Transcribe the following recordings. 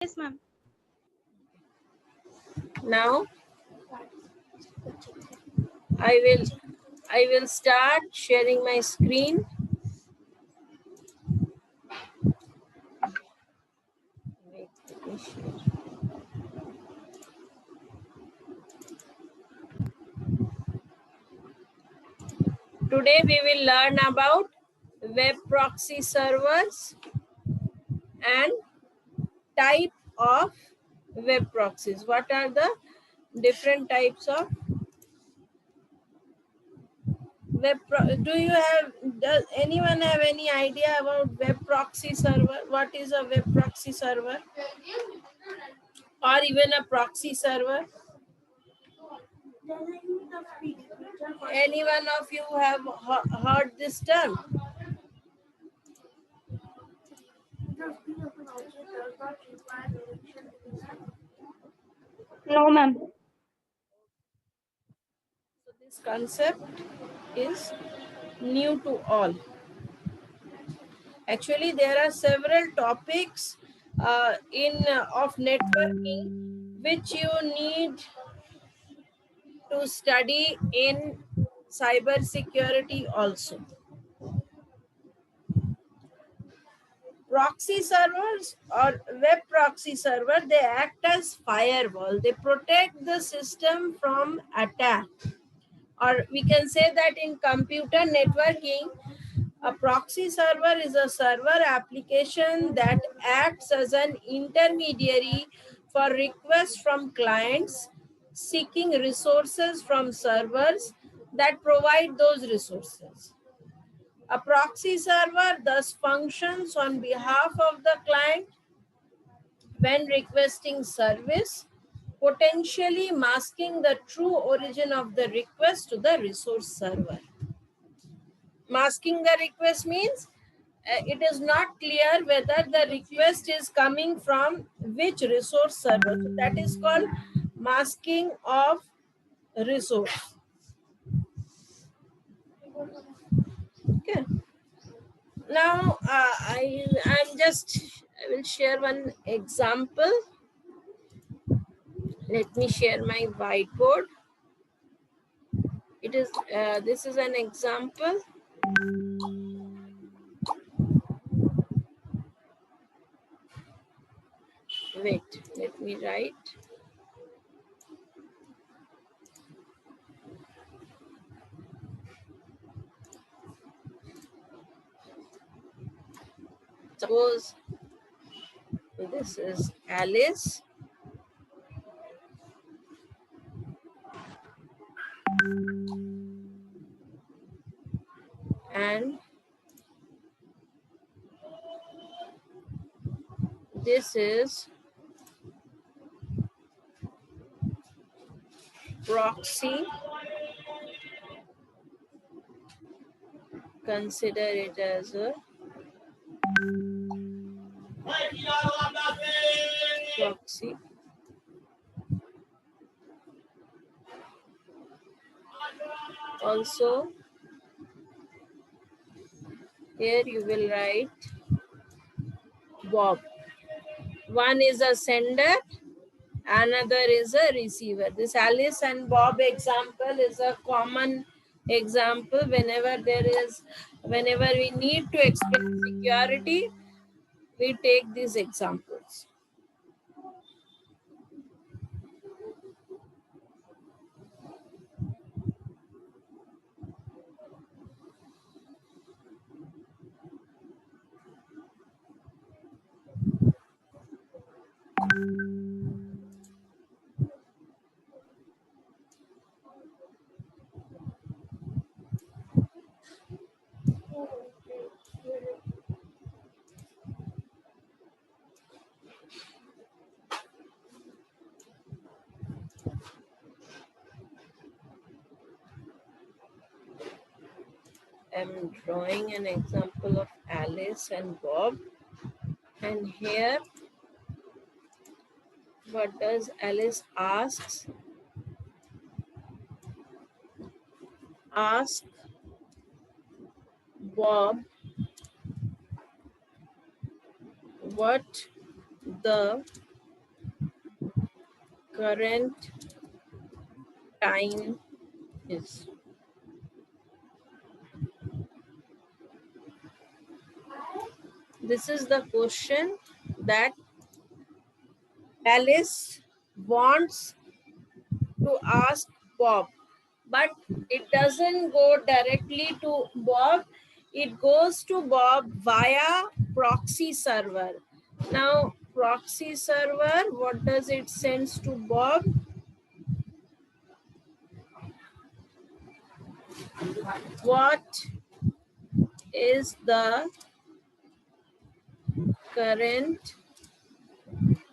Yes, ma'am. Now I will start sharing my screen. Wait, let me share. Today we will learn about web proxy servers and type of web proxies. What are the different types of does anyone have any idea about web proxy server? What is a web proxy server or even a proxy server? Any one of you have heard this term? No, ma'am. So this concept is new to all. Actually, there are several topics of networking which you need to study in cybersecurity also. Proxy servers or web proxy server, they act as firewall. They protect the system from attack. Or we can say that in computer networking, a proxy server is a server application that acts as an intermediary for requests from clients seeking resources from servers that provide those resources. A proxy server thus functions on behalf of the client when requesting service, potentially masking the true origin of the request to the resource server. Masking the request means it is not clear whether the request is coming from which resource server. So that is called masking of resource. Okay. Now I will share one example. Let me share my whiteboard. It is this is an example. Wait, let me write. Suppose this is Alice. And this is proxy. Consider it as a proxy. Also, here you will write Bob. One is a sender, another is a receiver. This Alice and Bob example is a common example whenever we need to explain security, we take these examples. I'm drawing an example of Alice and Bob. And here, what does Alice ask? Ask Bob what the current time is. This is the question that Alice wants to ask Bob, but it doesn't go directly to Bob. It goes to Bob via proxy server. Now, proxy server, what does it sends to Bob? What is the current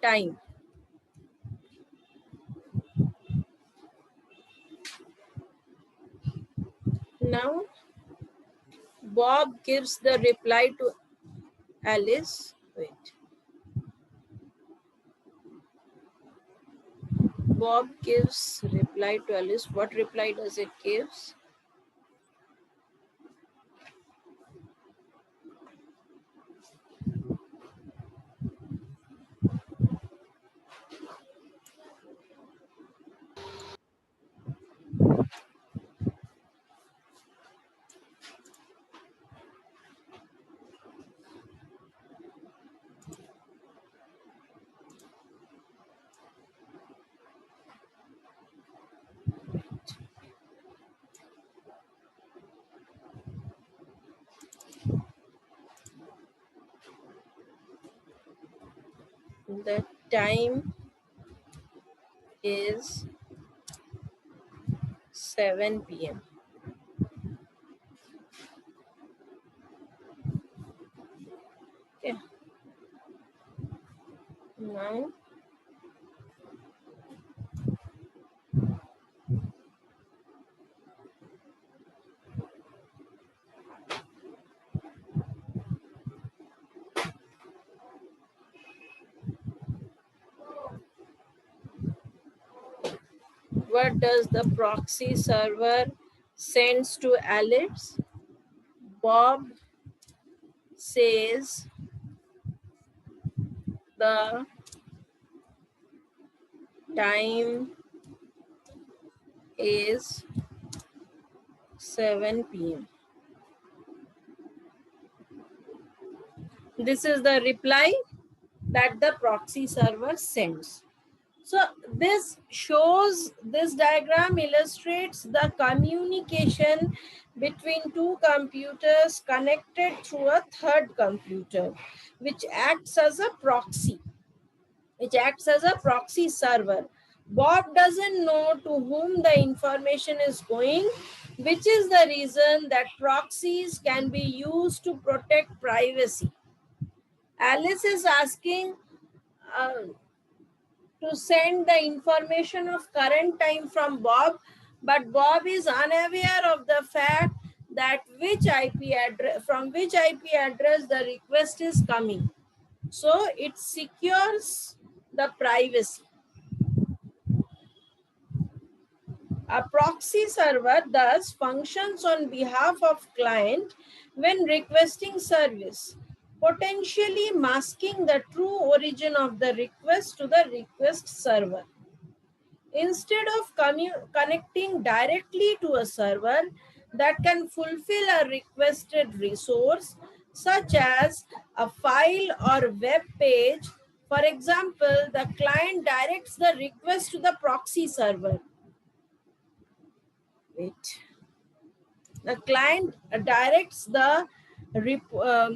time? Now, Bob gives the reply to Alice. Wait. Bob gives reply to Alice. What reply does it gives? The time is 7 p.m. Okay. Now, what does the proxy server sends to Alice? Bob says the time is 7 p.m. This is the reply that the proxy server sends. So this diagram illustrates the communication between two computers connected through a third computer, which acts as a proxy, server. Bob doesn't know to whom the information is going, which is the reason that proxies can be used to protect privacy. Alice is asking uh, to send the information of current time from Bob, but Bob is unaware of the fact that from which IP address the request is coming. So it secures the privacy. A proxy server thus functions on behalf of client when requesting service, potentially masking the true origin of the request to the request server. Instead of connecting directly to a server that can fulfill a requested resource, such as a file or web page, for example, the client directs the request to the proxy server. Wait. The client directs the request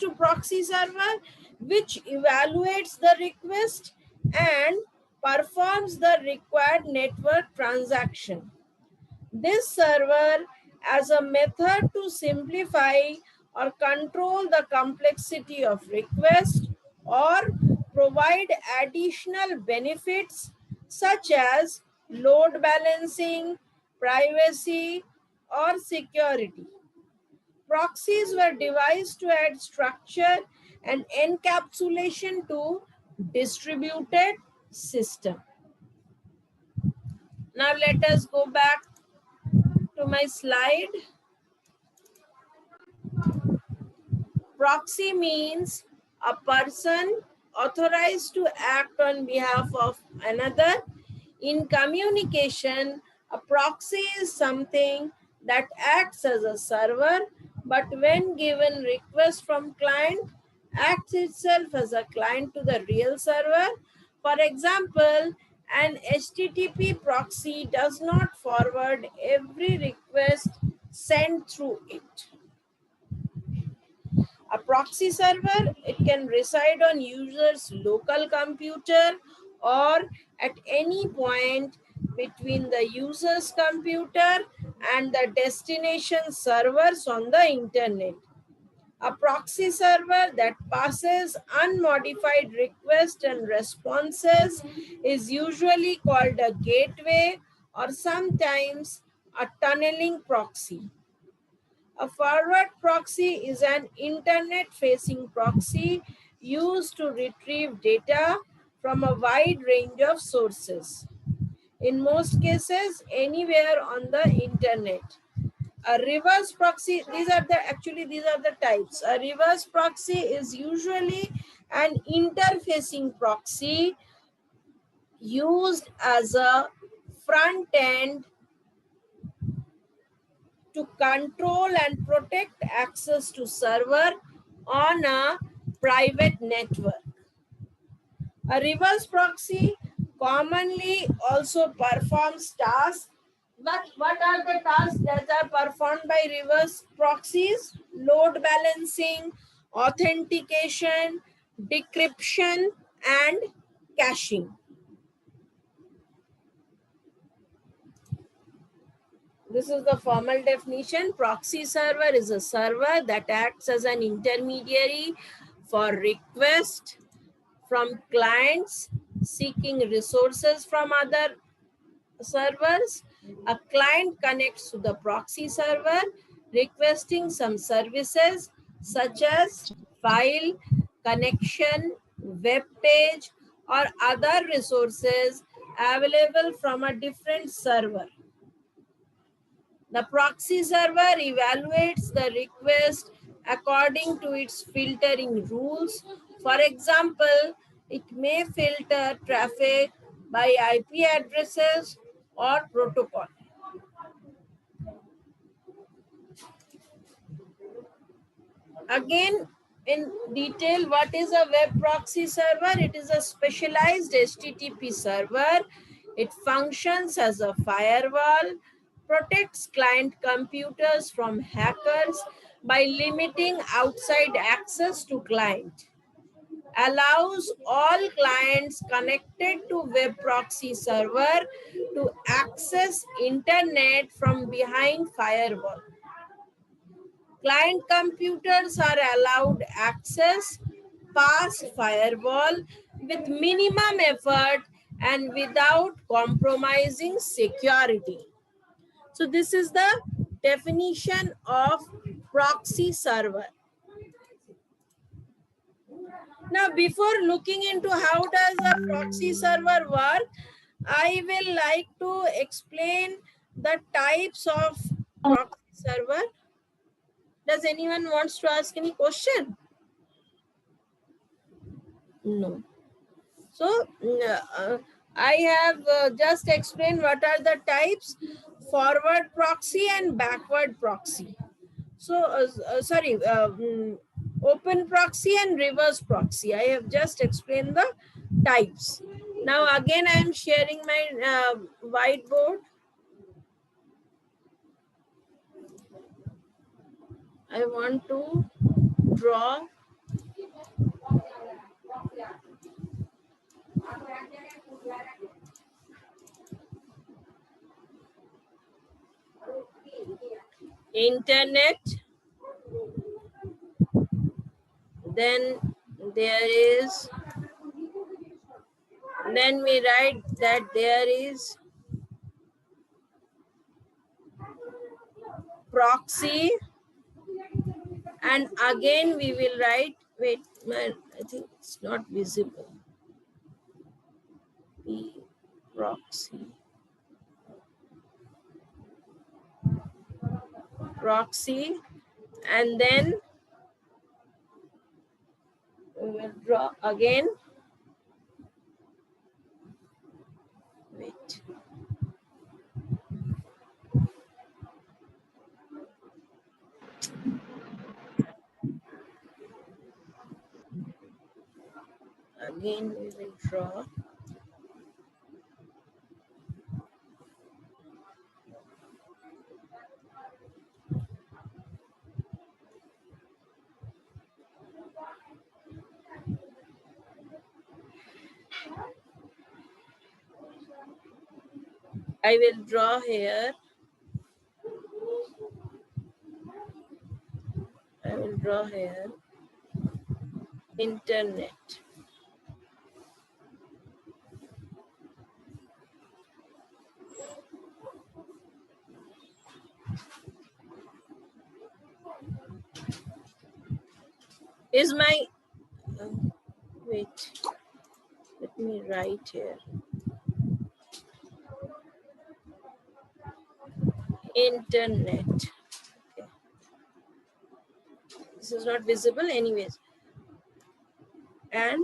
to proxy server, which evaluates the request and performs the required network transaction. This server as a method to simplify or control the complexity of request or provide additional benefits such as load balancing, privacy, or security. Proxies were devised to add structure and encapsulation to distributed system. Now let us go back to my slide. Proxy means a person authorized to act on behalf of another. In communication, a proxy is something that acts as a server, but when given request from client, acts itself as a client to the real server. For example, an HTTP proxy does not forward every request sent through it. A proxy server, it can reside on user's local computer or at any point between the user's computer and the destination servers on the internet. A proxy server that passes unmodified requests and responses is usually called a gateway or sometimes a tunneling proxy. A forward proxy is an internet-facing proxy used to retrieve data from a wide range of sources. In most cases, anywhere on the internet. A reverse proxy, these are the types. A reverse proxy is usually an interfacing proxy used as a front end to control and protect access to server on a private network. A reverse proxy commonly also performs tasks. But what are the tasks that are performed by reverse proxies? Load balancing, authentication, decryption, and caching. This is the formal definition. Proxy server is a server that acts as an intermediary for requests from clients seeking resources from other servers. A client connects to the proxy server requesting some services such as file, connection, web page, or other resources available from a different server. The proxy server evaluates the request according to its filtering rules. For example, it may filter traffic by IP addresses or protocol. Again, in detail, what is a web proxy server? It is a specialized HTTP server. It functions as a firewall, protects client computers from hackers by limiting outside access to client, allows all clients connected to web proxy server to access internet from behind firewall. Client computers are allowed access past firewall with minimum effort and without compromising security. So this is the definition of proxy server. Now, before looking into how does a proxy server work, I will like to explain the types of proxy server. Does anyone wants to ask any question? No. So, I have just explained what are the types: forward proxy and backward proxy. So, open proxy and reverse proxy. I have just explained the types. Now, again, I am sharing my whiteboard. I want to draw internet. Then there is, then we write that there is proxy, and again we will write, wait, man, I think it's not visible. Proxy. Proxy, and then we will draw again Again, we will draw. I will draw here. I will draw here internet. Is my wait, let me write here. Internet. Okay. This is not visible anyways. And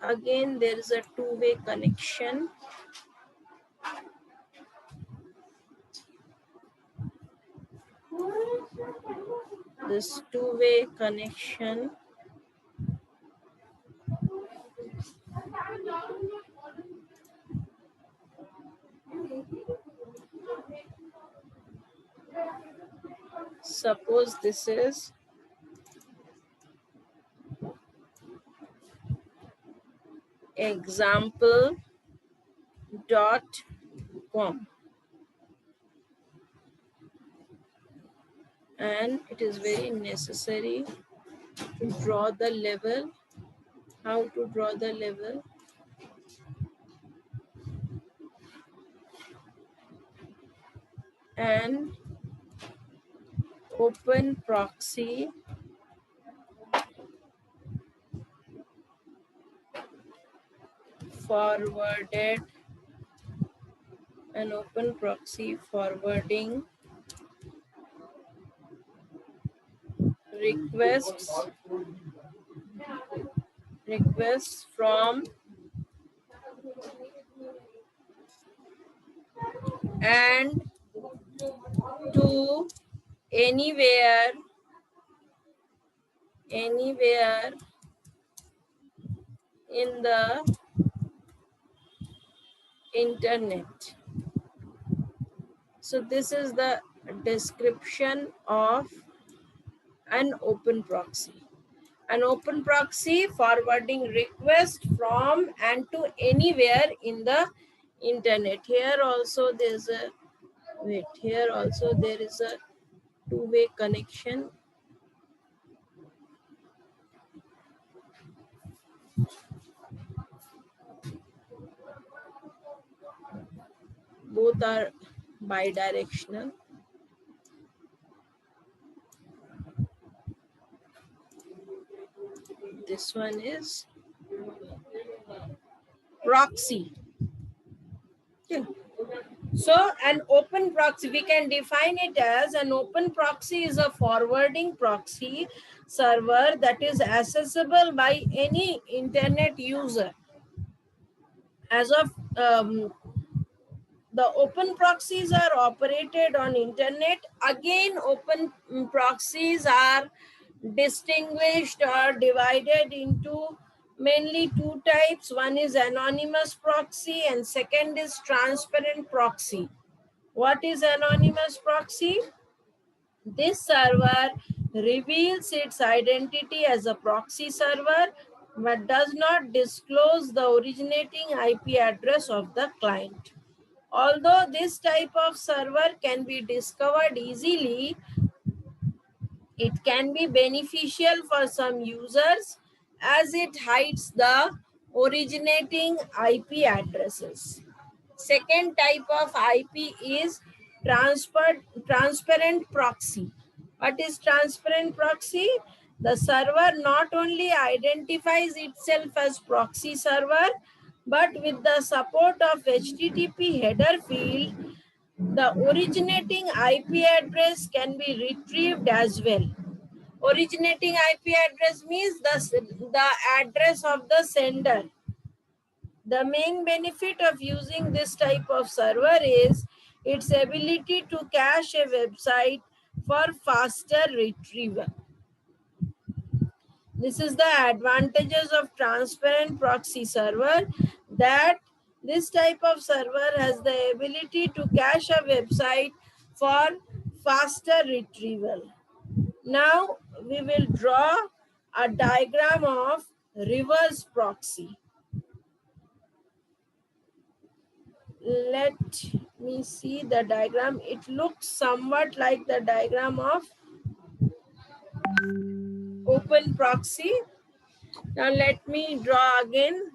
again there is a two-way connection. This two-way connection suppose this is example.com and it is very necessary to draw the level. How to draw the level? And open proxy forwarded, an open proxy forwarding requests from and to anywhere in the internet. So this is the description of an open proxy. An open proxy forwarding request from and to anywhere in the internet. Here also there's a here also there is a two-way connection. Both are bidirectional. This one is proxy. Okay. So an open proxy, we can define it as an open proxy is a forwarding proxy server that is accessible by any internet user. As of the open proxies are operated on internet. Again, open proxies are distinguished or divided into mainly two types. One is anonymous proxy and second is transparent proxy. What is anonymous proxy? This server reveals its identity as a proxy server but does not disclose the originating IP address of the client. Although this type of server can be discovered easily, it can be beneficial for some users as it hides the originating IP addresses. Second type of IP is transparent proxy. What is transparent proxy? The server not only identifies itself as proxy server, but with the support of HTTP header field, the originating IP address can be retrieved as well. Originating IP address means the address of the sender. The main benefit of using this type of server is its ability to cache a website for faster retrieval. This is the advantages of transparent proxy server, that this type of server has the ability to cache a website for faster retrieval. Now we will draw a diagram of reverse proxy. Let me see the diagram. It looks somewhat like the diagram of open proxy. Now let me draw again.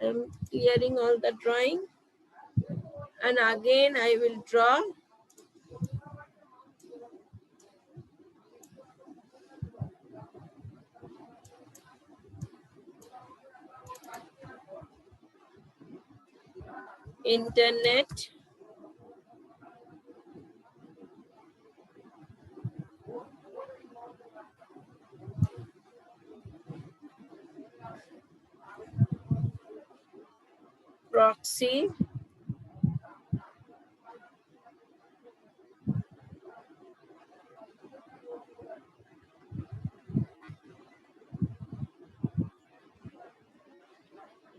I'm clearing all the drawing, and again I will draw. Internet proxy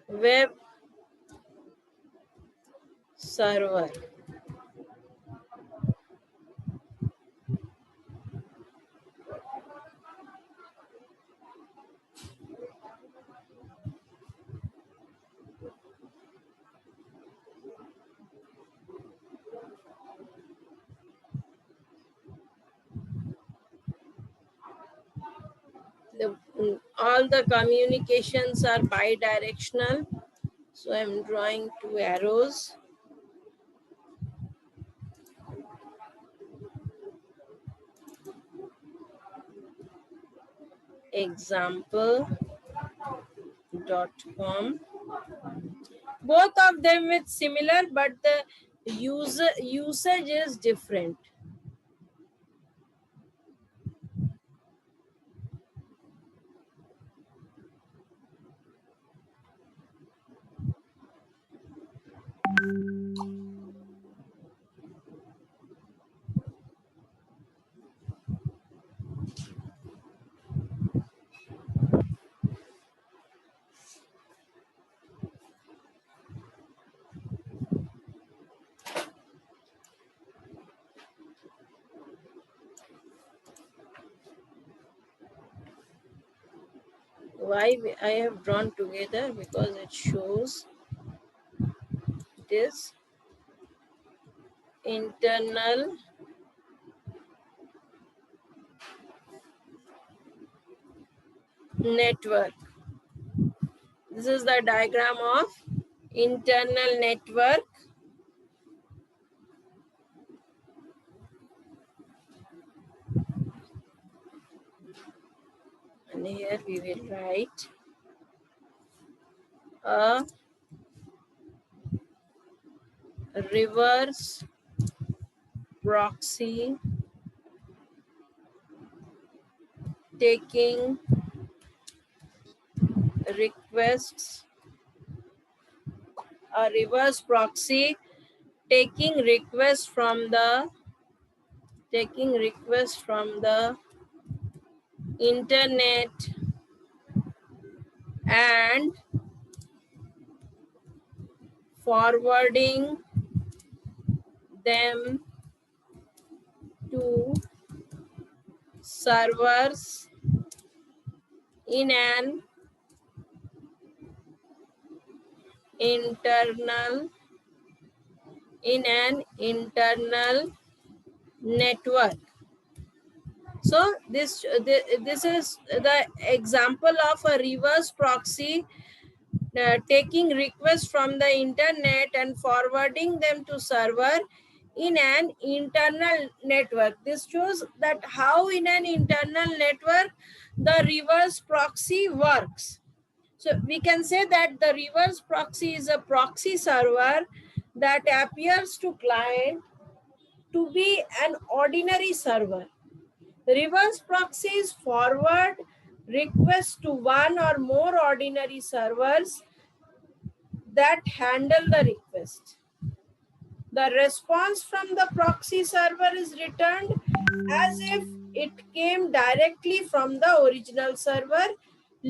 web server. All the communications are bidirectional. So I'm drawing two arrows. Example.com. Both of them with similar, but the usage is different. Why I have drawn together? Because it shows this internal network. This is the diagram of internal network. And here we will write a reverse proxy taking requests, a reverse proxy taking requests from the internet and forwarding them to servers in an internal network. So this is the example of a reverse proxy taking requests from the internet and forwarding them to server in an internal network. This shows that how in an internal network the reverse proxy works. So we can say that the reverse proxy is a proxy server that appears to client to be an ordinary server. Reverse proxies forward requests to one or more ordinary servers that handle the request. The response from the proxy server is returned as if it came directly from the original server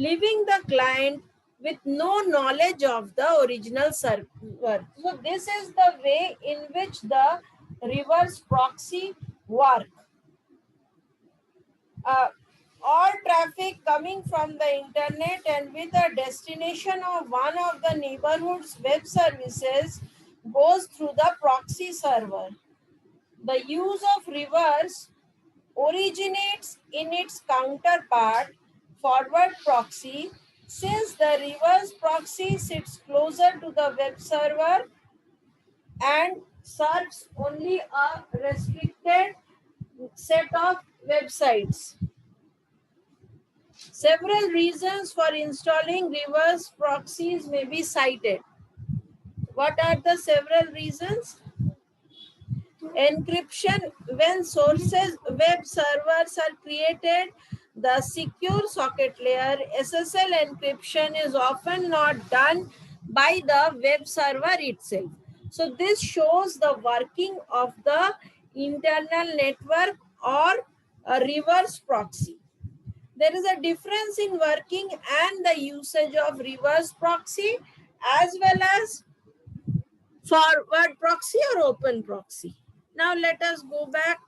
leaving the client with no knowledge of the original server. So this is the way in which the reverse proxy work. Uh, all traffic coming from the internet and with a destination of one of the neighborhood's web services goes through the proxy server. The use of reverse originates in its counterpart, forward proxy, since the reverse proxy sits closer to the web server and serves only a restricted set of websites. Several reasons for installing reverse proxies may be cited. What are the several reasons? Encryption. When sources web servers are created, the secure socket layer SSL encryption is often not done by the web server itself. So this shows the working of the internal network or a reverse proxy. There is a difference in working and the usage of reverse proxy as well as forward proxy or open proxy. Now let us go back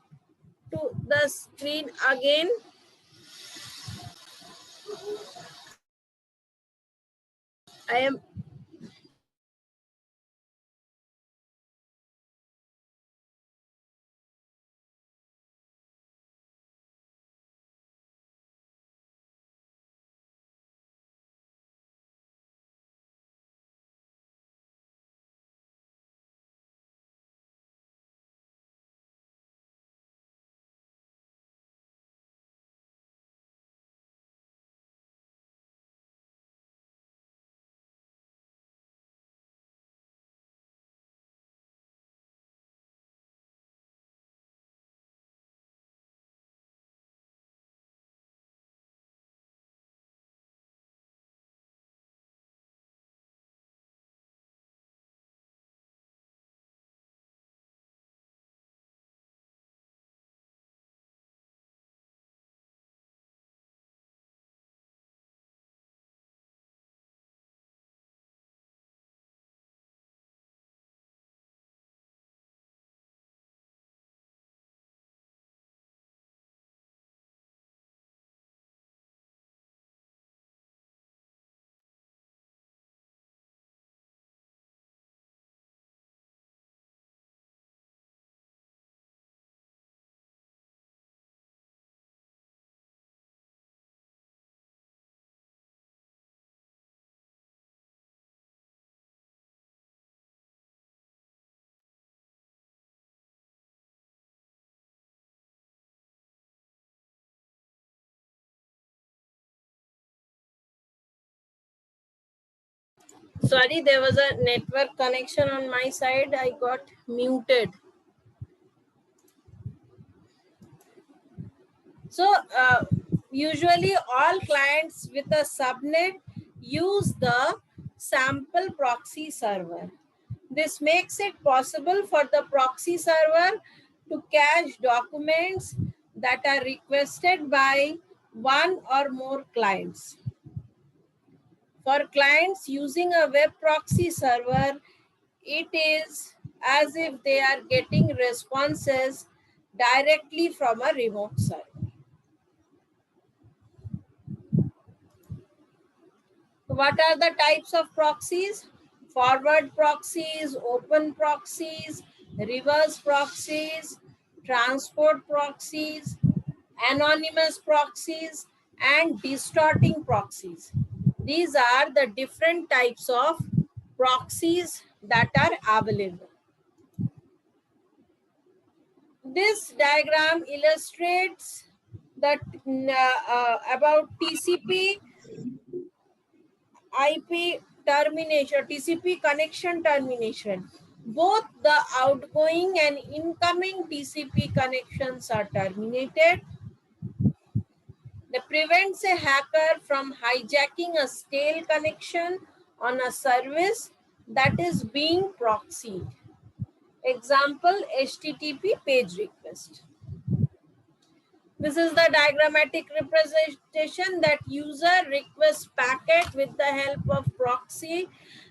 to the screen again. I am sorry, there was a network connection on my side. I got muted. So usually all clients with a subnet use the sample proxy server. This makes it possible for the proxy server to cache documents that are requested by one or more clients. For clients using a web proxy server, it is as if they are getting responses directly from a remote server. What are the types of proxies? Forward proxies, open proxies, reverse proxies, transport proxies, anonymous proxies, and distorting proxies. These are the different types of proxies that are available. This diagram illustrates that about TCP IP termination, TCP connection termination. Both the outgoing and incoming TCP connections are terminated. That prevents a hacker from hijacking a stale connection on a service that is being proxied. Example, HTTP page request. This is the diagrammatic representation that user requests packet with the help of proxy,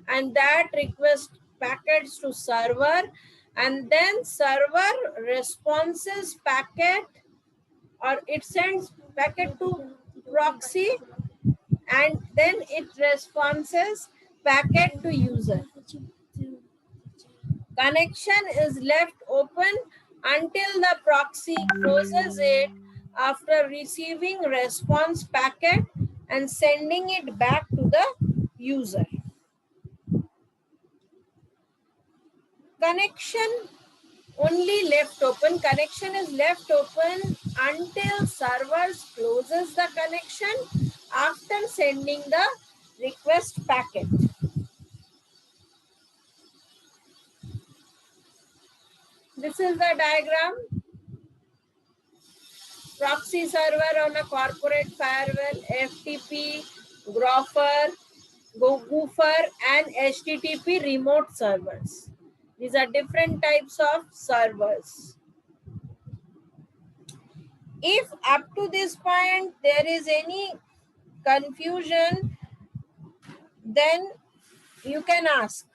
and that request packets to server, and then server responses packet, or it sends packet to proxy, and then it responses packet to user. Connection is left open until the proxy closes it after receiving response packet and sending it back to the user. Connection connection is left open until servers closes the connection after sending the request packet. This is the diagram. Proxy server on a corporate firewall, FTP, Gopher, and HTTP remote servers. These are different types of servers. If up to this point there is any confusion, then you can ask.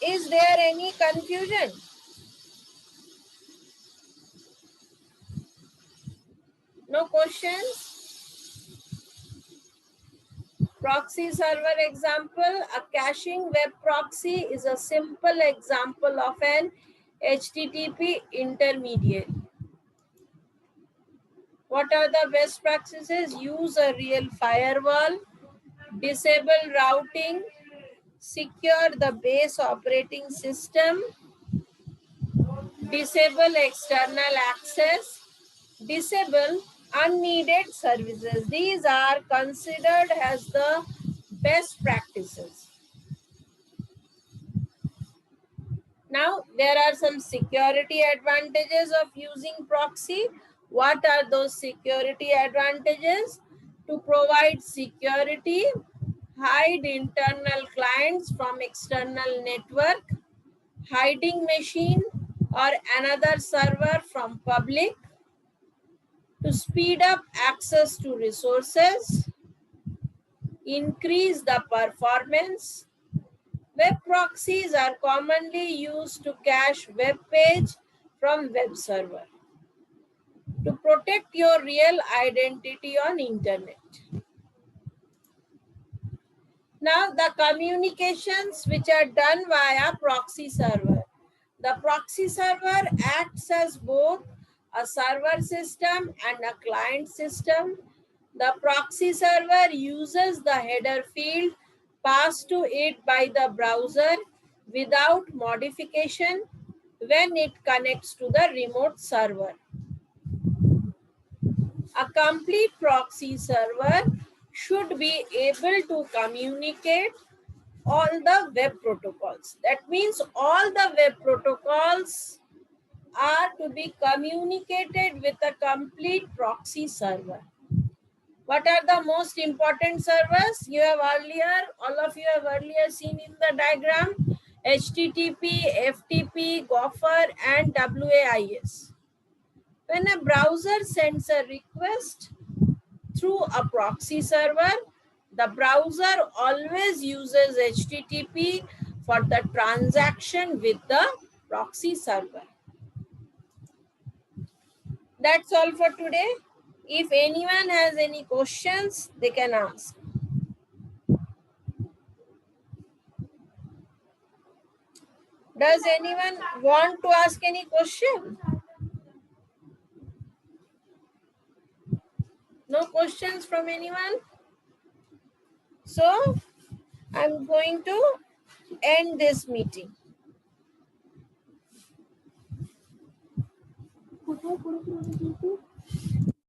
Is there any confusion? No questions? Proxy server example. A caching web proxy is a simple example of an HTTP intermediary. What are the best practices? Use a real firewall, disable routing, secure the base operating system, disable external access, disable unneeded services. These are considered as the best practices. Now, there are some security advantages of using proxy. What are those security advantages? To provide security, hide internal clients from external network, hiding machine or another server from public, to speed up access to resources, increase the performance. Web proxies are commonly used to cache web page from web server, to protect your real identity on internet. Now, the communications which are done via proxy server. The proxy server acts as both a server system and a client system. The proxy server uses the header field passed to it by the browser without modification when it connects to the remote server. A complete proxy server should be able to communicate all the web protocols. That means all the web protocols are to be communicated with a complete proxy server. What are the most important servers? All of you have earlier seen in the diagram: HTTP, FTP, Gopher, and WAIS. When a browser sends a request through a proxy server, the browser always uses HTTP for the transaction with the proxy server. That's all for today. If anyone has any questions, they can ask. Does anyone want to ask any question? No questions from anyone? So, I'm going to end this meeting.